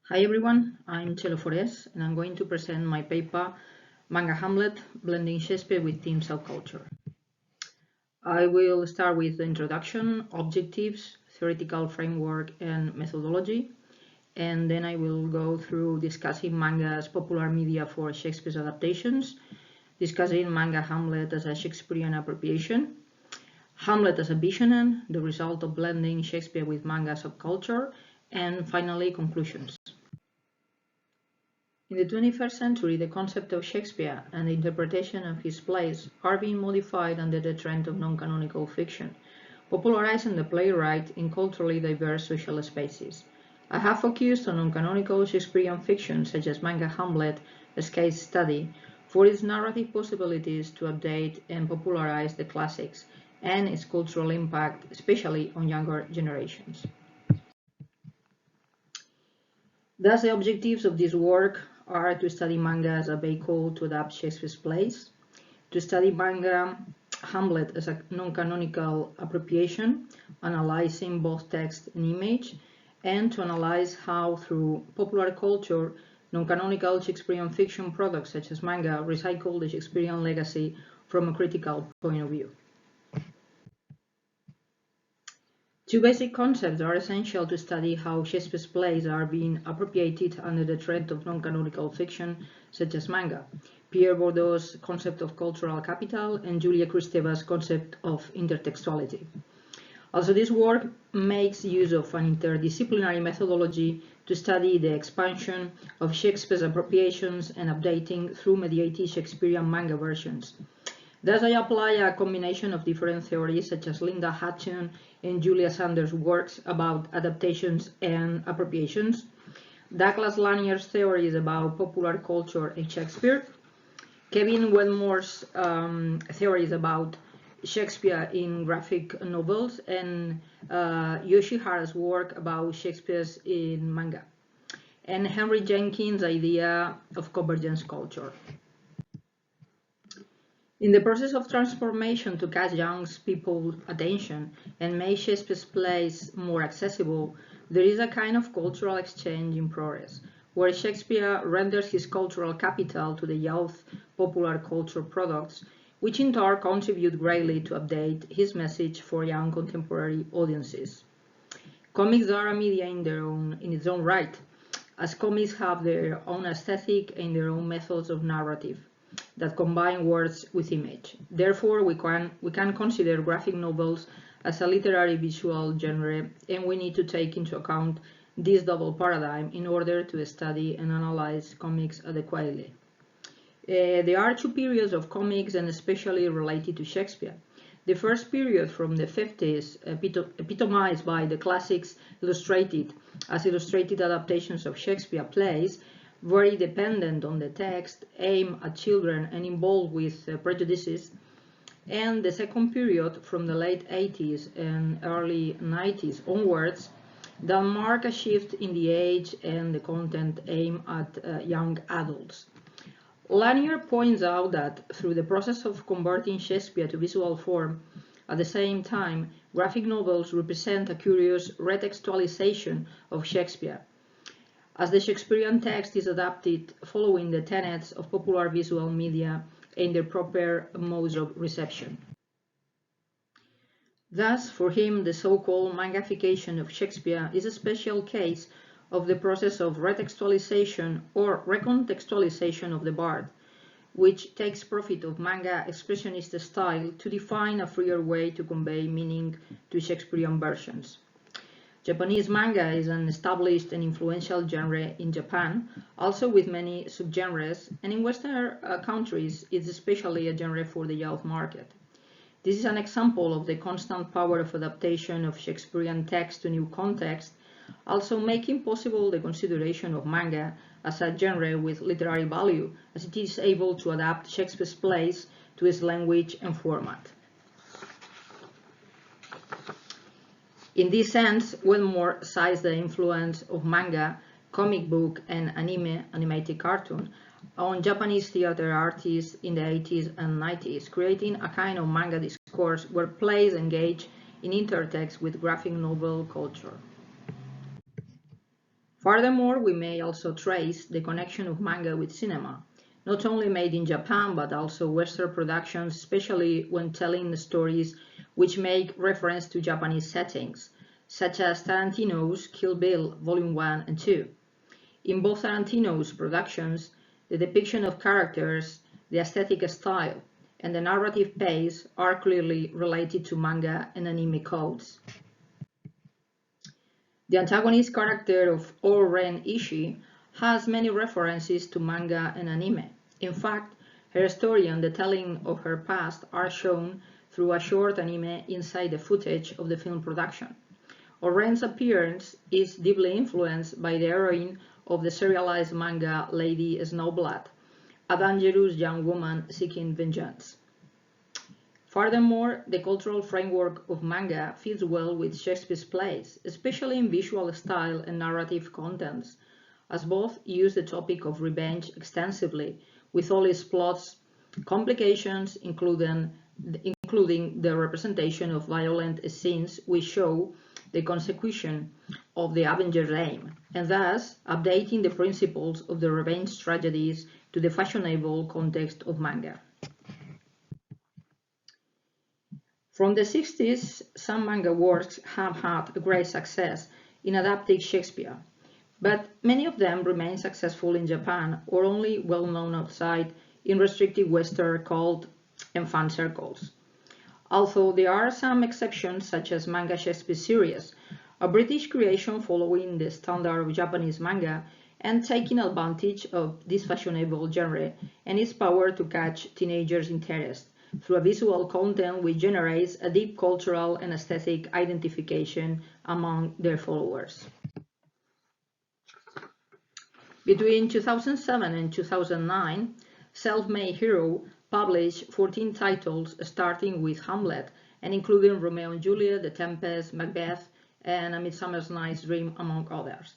Hi everyone, I'm Chelo Forés and I'm going to present my paper Manga Hamlet, Blending Shakespeare with Themes of Culture. I will start with the introduction, objectives, theoretical framework and methodology, and then I will go through discussing manga as popular media for Shakespeare's adaptations, discussing Manga Hamlet as a Shakespearean appropriation, Hamlet as a visionen, the result of blending Shakespeare with manga subculture, and finally conclusions. In the 21st century, the concept of Shakespeare and the interpretation of his plays are being modified under the trend of non-canonical fiction, popularizing the playwright in culturally diverse social spaces. I have focused on non-canonical Shakespearean fiction such as Manga Hamlet as case study for its narrative possibilities to update and popularize the classics and its cultural impact, especially on younger generations. Thus, the objectives of this work are to study manga as a vehicle to adapt Shakespeare's plays, to study manga Hamlet as a non-canonical appropriation, analyzing both text and image, and to analyze how, through popular culture, non-canonical Shakespearean fiction products such as manga recycle the Shakespearean legacy from a critical point of view. Two basic concepts are essential to study how Shakespeare's plays are being appropriated under the trend of non-canonical fiction, such as manga. Pierre Bourdieu's concept of cultural capital and Julia Kristeva's concept of intertextuality. Also, this work makes use of an interdisciplinary methodology to study the expansion of Shakespeare's appropriations and updating through mediated Shakespearean manga versions. Thus, I apply a combination of different theories such as Linda Hutton and Julia Sanders' works about adaptations and appropriations, Douglas Lanier's theories about popular culture and Shakespeare, Kevin Wedmore's theories about Shakespeare in graphic novels, and Yoshihara's work about Shakespeare in manga, and Henry Jenkins' idea of convergence culture. In the process of transformation to catch young people's attention and make Shakespeare's plays more accessible, there is a kind of cultural exchange in progress, where Shakespeare renders his cultural capital to the youth popular culture products, which in turn contribute greatly to update his message for young contemporary audiences. Comics are a media in its own right, as comics have their own aesthetic and their own methods of narrative that combine words with image. Therefore, we can consider graphic novels as a literary visual genre, and we need to take into account this double paradigm in order to study and analyze comics adequately. There are two periods of comics, and especially related to Shakespeare. The first period, from the 50s, epitomized by the classics illustrated as illustrated adaptations of Shakespeare plays, very dependent on the text, aimed at children and involved with prejudices, and the second period from the late 80s and early 90s onwards that mark a shift in the age and the content aimed at young adults. Lanier points out that through the process of converting Shakespeare to visual form, at the same time, graphic novels represent a curious retextualization of Shakespeare, as the Shakespearean text is adapted following the tenets of popular visual media and their proper modes of reception. Thus, for him, the so-called mangafication of Shakespeare is a special case of the process of retextualization or recontextualization of the bard, which takes profit of manga expressionist style to define a freer way to convey meaning to Shakespearean versions. Japanese manga is an established and influential genre in Japan, also with many subgenres, and in Western countries it's especially a genre for the youth market. This is an example of the constant power of adaptation of Shakespearean text to new context, also making possible the consideration of manga as a genre with literary value, as it is able to adapt Shakespeare's plays to its language and format. In this sense, Wedmore cites the influence of manga, comic book, and animated cartoon, on Japanese theater artists in the 80s and 90s, creating a kind of manga discourse where plays engage in intertext with graphic novel culture. Furthermore, we may also trace the connection of manga with cinema, not only made in Japan but also Western productions, especially when telling stories which make reference to Japanese settings, such as Tarantino's Kill Bill Volume 1 and 2. In both Tarantino's productions, the depiction of characters, the aesthetic style, and the narrative pace are clearly related to manga and anime codes. The antagonist character of O-Ren Ishii has many references to manga and anime. In fact, her story and the telling of her past are shown through a short anime inside the footage of the film production. O-Ren's appearance is deeply influenced by the heroine of the serialized manga Lady Snowblood, a dangerous young woman seeking vengeance. Furthermore, the cultural framework of manga fits well with Shakespeare's plays, especially in visual style and narrative contents, as both use the topic of revenge extensively, with all its plots, complications, including the representation of violent scenes which show the consecution of the Avengers' aim, and thus updating the principles of the revenge tragedies to the fashionable context of manga. From the 60s, some manga works have had a great success in adapting Shakespeare, but many of them remain successful in Japan or only well known outside in restricted Western cult and fan circles. Although there are some exceptions, such as Manga Shakespeare series, a British creation following the standard of Japanese manga and taking advantage of this fashionable genre and its power to catch teenagers' interest through a visual content which generates a deep cultural and aesthetic identification among their followers. Between 2007 and 2009, Self-Made Hero published 14 titles starting with Hamlet and including Romeo and Juliet, The Tempest, Macbeth, and A Midsummer Night's Dream, among others.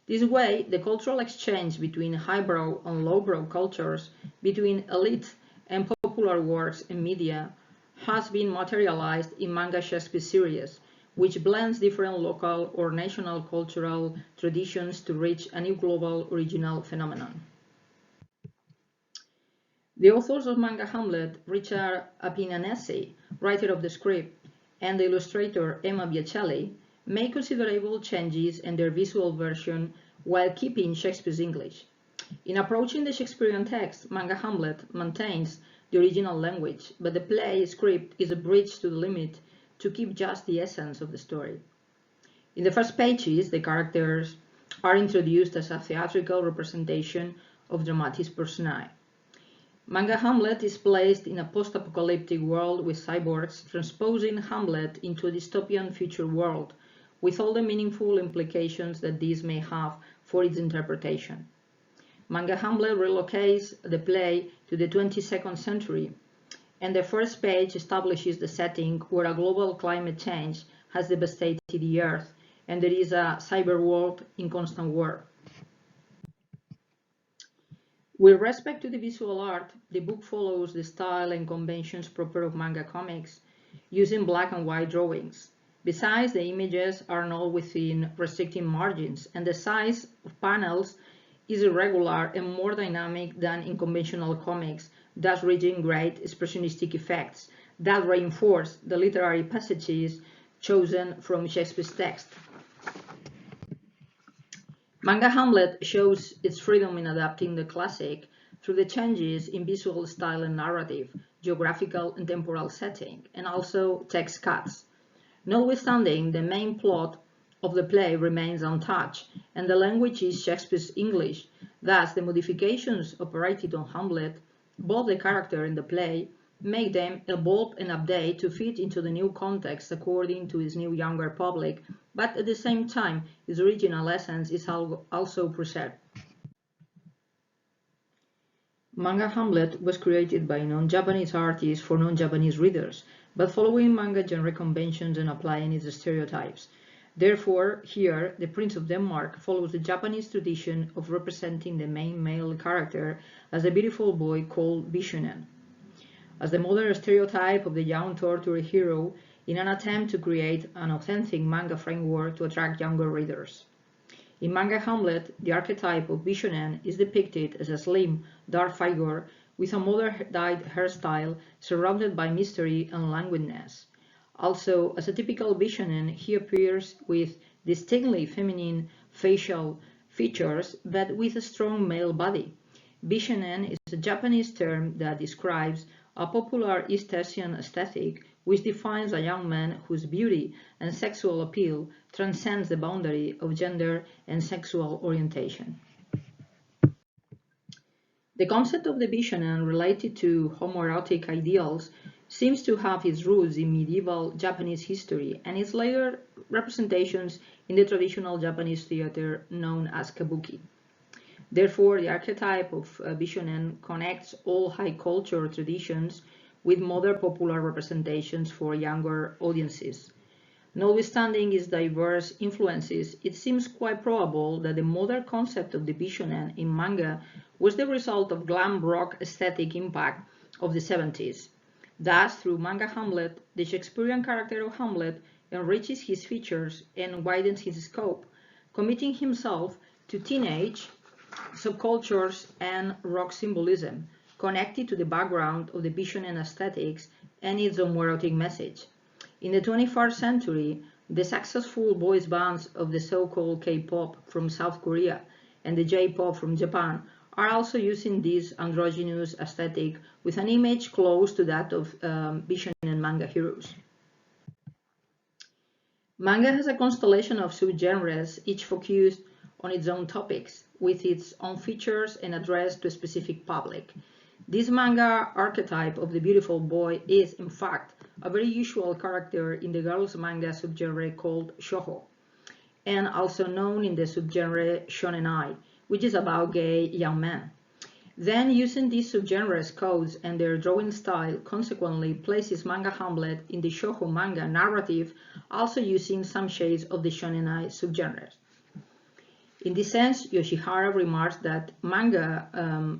This way, the cultural exchange between highbrow and lowbrow cultures, between elite and popular works and media, has been materialized in Manga Shakespeare series, which blends different local or national cultural traditions to reach a new global original phenomenon. The authors of Manga Hamlet, Richard Apinanesi, writer of the script, and the illustrator Emma Biacelli, made considerable changes in their visual version while keeping Shakespeare's English. In approaching the Shakespearean text, Manga Hamlet maintains the original language, but the play script is a bridge to the limit to keep just the essence of the story. In the first pages, the characters are introduced as a theatrical representation of dramatis personae. Manga Hamlet is placed in a post-apocalyptic world with cyborgs, transposing Hamlet into a dystopian future world, with all the meaningful implications that this may have for its interpretation. Manga Hamlet relocates the play to the 22nd century, and the first page establishes the setting where a global climate change has devastated the Earth, and there is a cyber world in constant war. With respect to the visual art, the book follows the style and conventions proper of manga comics, using black and white drawings. Besides, the images are not within restricting margins, and the size of panels is irregular and more dynamic than in conventional comics, thus reaching great expressionistic effects that reinforce the literary passages chosen from Shakespeare's text. Manga Hamlet shows its freedom in adapting the classic through the changes in visual style and narrative, geographical and temporal setting, and also text cuts. Notwithstanding, the main plot of the play remains untouched, and the language is Shakespeare's English. Thus, the modifications operated on Hamlet, both the character and the play, make them evolve and update to fit into the new context according to its new younger public, but at the same time, its original essence is also preserved. Manga Hamlet was created by non-Japanese artists for non-Japanese readers, but following manga genre conventions and applying its stereotypes. Therefore, here, the Prince of Denmark follows the Japanese tradition of representing the main male character as a beautiful boy called Bishonen, as the modern stereotype of the young tortured hero in an attempt to create an authentic manga framework to attract younger readers. In Manga Hamlet, the archetype of Bishonen is depicted as a slim, dark figure with a mother-dyed hairstyle surrounded by mystery and languidness. Also, as a typical Bishonen, he appears with distinctly feminine facial features but with a strong male body. Bishonen is a Japanese term that describes a popular East Asian aesthetic which defines a young man whose beauty and sexual appeal transcends the boundary of gender and sexual orientation. The concept of the Bishonen related to homoerotic ideals seems to have its roots in medieval Japanese history and its later representations in the traditional Japanese theater known as kabuki. Therefore, the archetype of Bishonen connects all high culture traditions with modern popular representations for younger audiences. Notwithstanding its diverse influences, it seems quite probable that the modern concept of the Bishonen in manga was the result of glam rock aesthetic impact of the 70s. Thus, through Manga Hamlet, the Shakespearean character of Hamlet enriches his features and widens his scope, committing himself to teenage subcultures and rock symbolism, connected to the background of the Bishonen aesthetics and its homoerotic message. In the 21st century, the successful boys bands of the so-called K-pop from South Korea and the J-pop from Japan are also using this androgynous aesthetic with an image close to that of Bishonen manga heroes. Manga has a constellation of subgenres, each focused on its own topics, with its own features and addressed to a specific public. This manga archetype of the beautiful boy is, in fact, a very usual character in the girls' manga subgenre called shoujo, and also known in the subgenre shonenai, which is about gay young men. Then, using these subgenres codes and their drawing style, consequently places Manga Hamlet in the shoujo manga narrative, also using some shades of the shonenai subgenres. In this sense, Yoshihara remarks that manga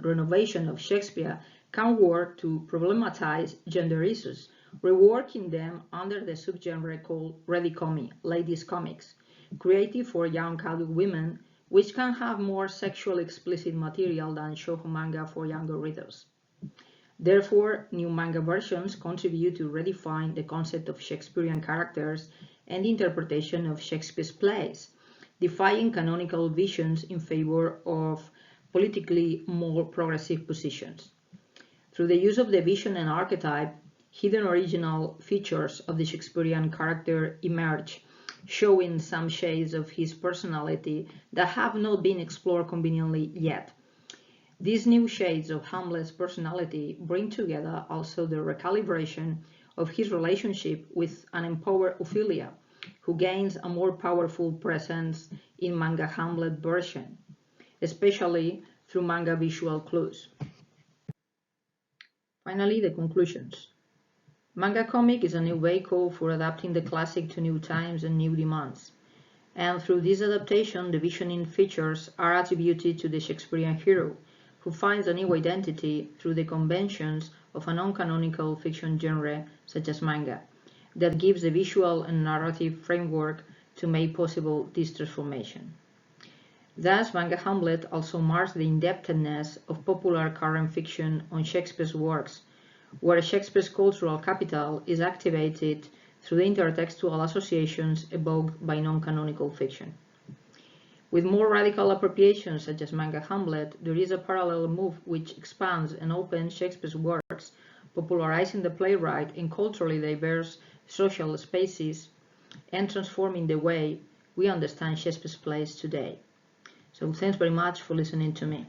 renovation of Shakespeare can work to problematize gender issues, reworking them under the subgenre called redikomi, ladies' comics, created for young adult women, which can have more sexually explicit material than shoujo manga for younger readers. Therefore, new manga versions contribute to redefine the concept of Shakespearean characters and the interpretation of Shakespeare's plays, defying canonical visions in favor of politically more progressive positions. Through the use of the vision and archetype, hidden original features of the Shakespearean character emerge, showing some shades of his personality that have not been explored conveniently yet. These new shades of Hamlet's personality bring together also the recalibration of his relationship with an empowered Ophelia, who gains a more powerful presence in Manga Hamlet version, especially through manga visual clues. Finally, the conclusions. Manga comic is a new vehicle for adapting the classic to new times and new demands. And through this adaptation, the visioning features are attributed to the Shakespearean hero, who finds a new identity through the conventions of a non-canonical fiction genre such as manga, that gives the visual and narrative framework to make possible this transformation. Thus, Manga Hamlet also marks the indebtedness of popular current fiction on Shakespeare's works, where Shakespeare's cultural capital is activated through the intertextual associations evoked by non-canonical fiction. With more radical appropriations such as Manga Hamlet, there is a parallel move which expands and opens Shakespeare's works, popularizing the playwright in culturally diverse social spaces and transforming the way we understand Shakespeare's plays today. So thanks very much for listening to me.